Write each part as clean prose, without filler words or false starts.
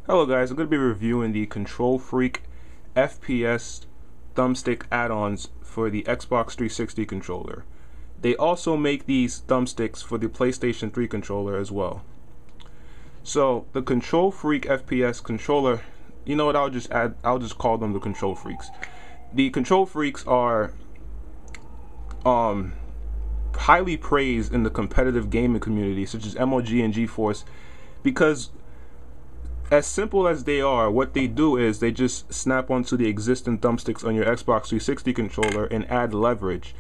Hello guys, I'm going to be reviewing the Control Freek FPS thumbstick add-ons for the Xbox 360 controller. They also make these thumbsticks for the PlayStation 3 controller as well. So the Control Freek FPS controller, you know what, I'll just call them the Control Freeks. The Control Freeks are highly praised in the competitive gaming community such as MLG and GeForce because as simple as they are, what they do is they just snap onto the existing thumbsticks on your Xbox 360 controller and add leverage.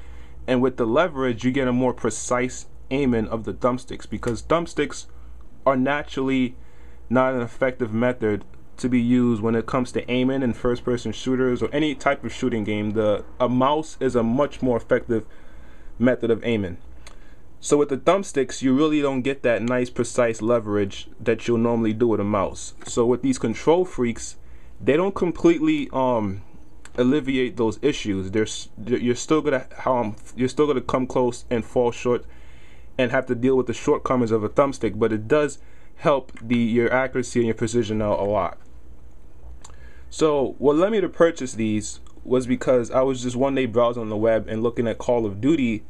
And with the leverage, you get a more precise aiming of the thumbsticks, because thumbsticks are naturally not an effective method to be used when it comes to aiming in first-person shooters or any type of shooting game. A mouse is a much more effective method of aiming. So with the thumbsticks, you really don't get that nice precise leverage that you'll normally do with a mouse. So with these Control Freeks, they don't completely alleviate those issues. You're still gonna come close and fall short and have to deal with the shortcomings of a thumbstick, but it does help your accuracy and your precision out a lot. So what led me to purchase these was because I was just one day browsing on the web and looking at Call of Duty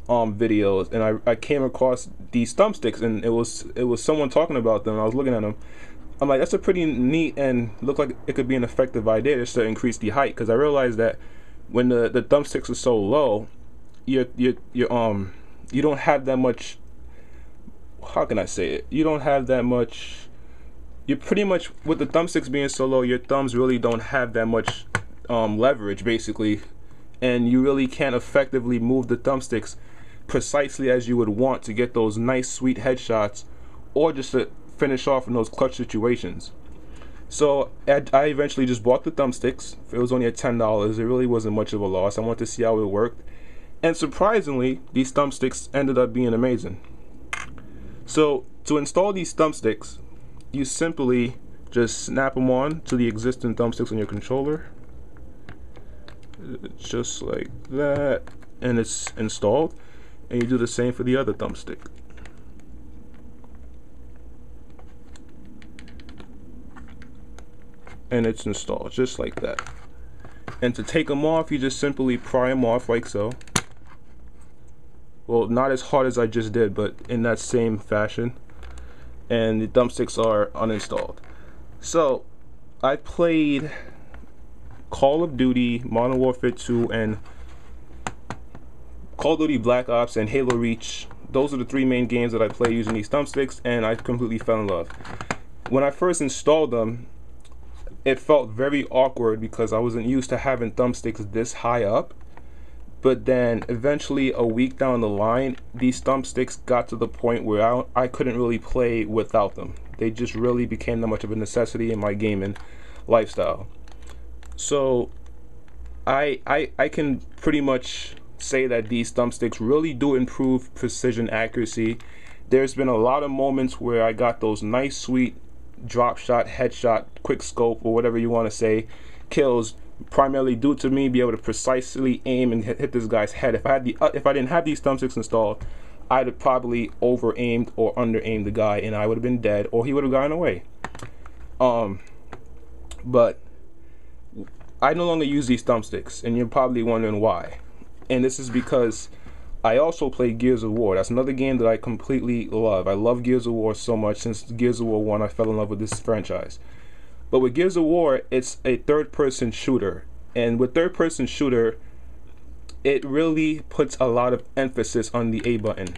videos, and I came across these thumbsticks, and it was someone talking about them. I was looking at them. I'm like, that's a pretty neat and look like it could be an effective idea just to increase the height, because I realized that when the thumbsticks are so low, you don't have that much, how can I say it? You don't have that much, you're pretty much, with the thumbsticks being so low, your thumbs really don't have that much leverage basically, and you really can't effectively move the thumbsticks precisely as you would want to get those nice sweet headshots or just to finish off in those clutch situations. So I eventually just bought the thumbsticks. It was only at $10. It really wasn't much of a loss. I wanted to see how it worked, and surprisingly these thumbsticks ended up being amazing. So to install these thumbsticks, you simply just snap them on to the existing thumbsticks on your controller, just like that, and it's installed. And you do the same for the other thumbstick. And it's installed just like that. And to take them off, you just simply pry them off like so. Well, not as hard as I just did, but in that same fashion. And the thumbsticks are uninstalled. So I played Call of Duty, Modern Warfare 2, and Call of Duty Black Ops and Halo Reach. Those are the three main games that I play using these thumbsticks, and I completely fell in love. When I first installed them, it felt very awkward because I wasn't used to having thumbsticks this high up. But then eventually, a week down the line, these thumbsticks got to the point where I couldn't really play without them. They just really became that much of a necessity in my gaming lifestyle. So I can pretty much say that these thumbsticks really do improve precision accuracy. There's been a lot of moments where I got those nice sweet drop shot, headshot, quick scope, or whatever you want to say, kills, primarily due to me be able to precisely aim and hit this guy's head. If I didn't have these thumbsticks installed, I'd have probably over aimed or under aimed the guy, and I would have been dead, or he would have gotten away. But I no longer use these thumbsticks, and you're probably wondering why. And this is because I also play Gears of War. That's another game that I completely love. I love Gears of War so much. Since Gears of War 1, I fell in love with this franchise. But with Gears of War, it's a third-person shooter. And with third-person shooter, it really puts a lot of emphasis on the A button.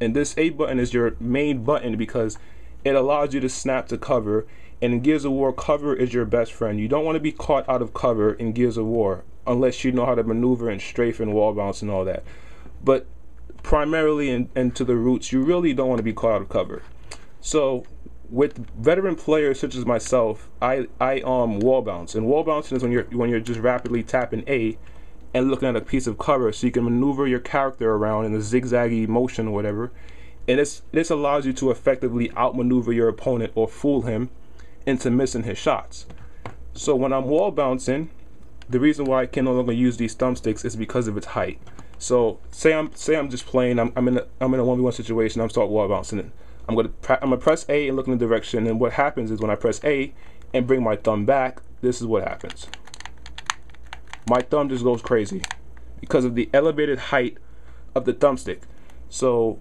And this A button is your main button because it allows you to snap to cover. And in Gears of War, cover is your best friend. You don't want to be caught out of cover in Gears of War unless you know how to maneuver and strafe and wall bounce and all that. But primarily and to the roots, you really don't want to be caught out of cover. So with veteran players such as myself, I wall bounce. And wall bouncing is when you're just rapidly tapping A and looking at a piece of cover so you can maneuver your character around in a zigzaggy motion or whatever. And this allows you to effectively outmaneuver your opponent or fool him into missing his shots. So when I'm wall bouncing, the reason why I can no longer use these thumbsticks is because of its height. So say I'm just playing, I'm in a 1v1 situation, I'm start wall bouncing it. I'm gonna press A and look in the direction, and what happens is when I press A and bring my thumb back, this is what happens. My thumb just goes crazy because of the elevated height of the thumbstick. So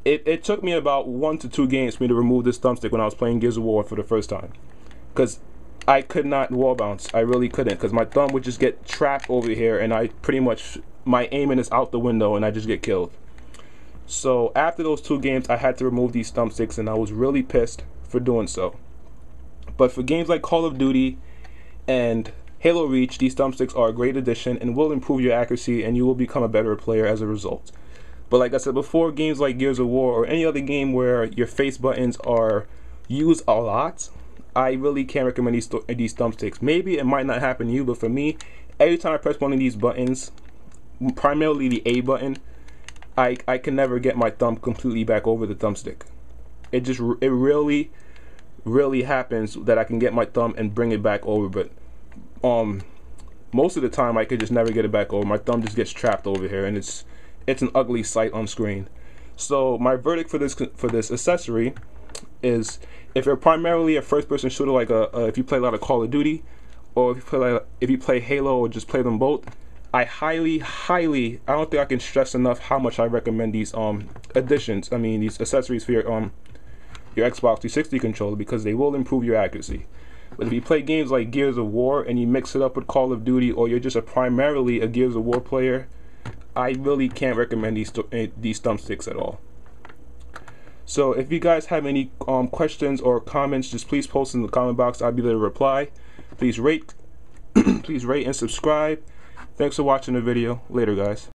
it took me about 1 to 2 games for me to remove this thumbstick when I was playing Gears of War for the first time, because I could not wall bounce. I really couldn't, because my thumb would just get trapped over here, and I pretty much, my aiming is out the window and I just get killed. So after those 2 games, I had to remove these thumbsticks, and I was really pissed for doing so. But for games like Call of Duty and Halo Reach, these thumbsticks are a great addition and will improve your accuracy, and you will become a better player as a result. But like I said before, games like Gears of War or any other game where your face buttons are used a lot, I really can't recommend these thumbsticks. Maybe it might not happen to you, but for me, every time I press one of these buttons, primarily the A button, I can never get my thumb completely back over the thumbstick. It really happens that I can get my thumb and bring it back over, but most of the time I could just never get it back over. My thumb just gets trapped over here, and it's an ugly sight on screen. So my verdict for this accessory is, if you're primarily a first-person shooter, like if you play a lot of Call of Duty, or if you play Halo, or just play them both, I highly, I don't think I can stress enough how much I recommend these additions. I mean, these accessories for your Xbox 360 controller, because they will improve your accuracy. But if you play games like Gears of War and you mix it up with Call of Duty, or you're just primarily a Gears of War player, I really can't recommend these thumbsticks at all. So if you guys have any questions or comments, just please post in the comment box. I'll be there to reply. Please rate, please rate and subscribe. Thanks for watching the video. Later, guys.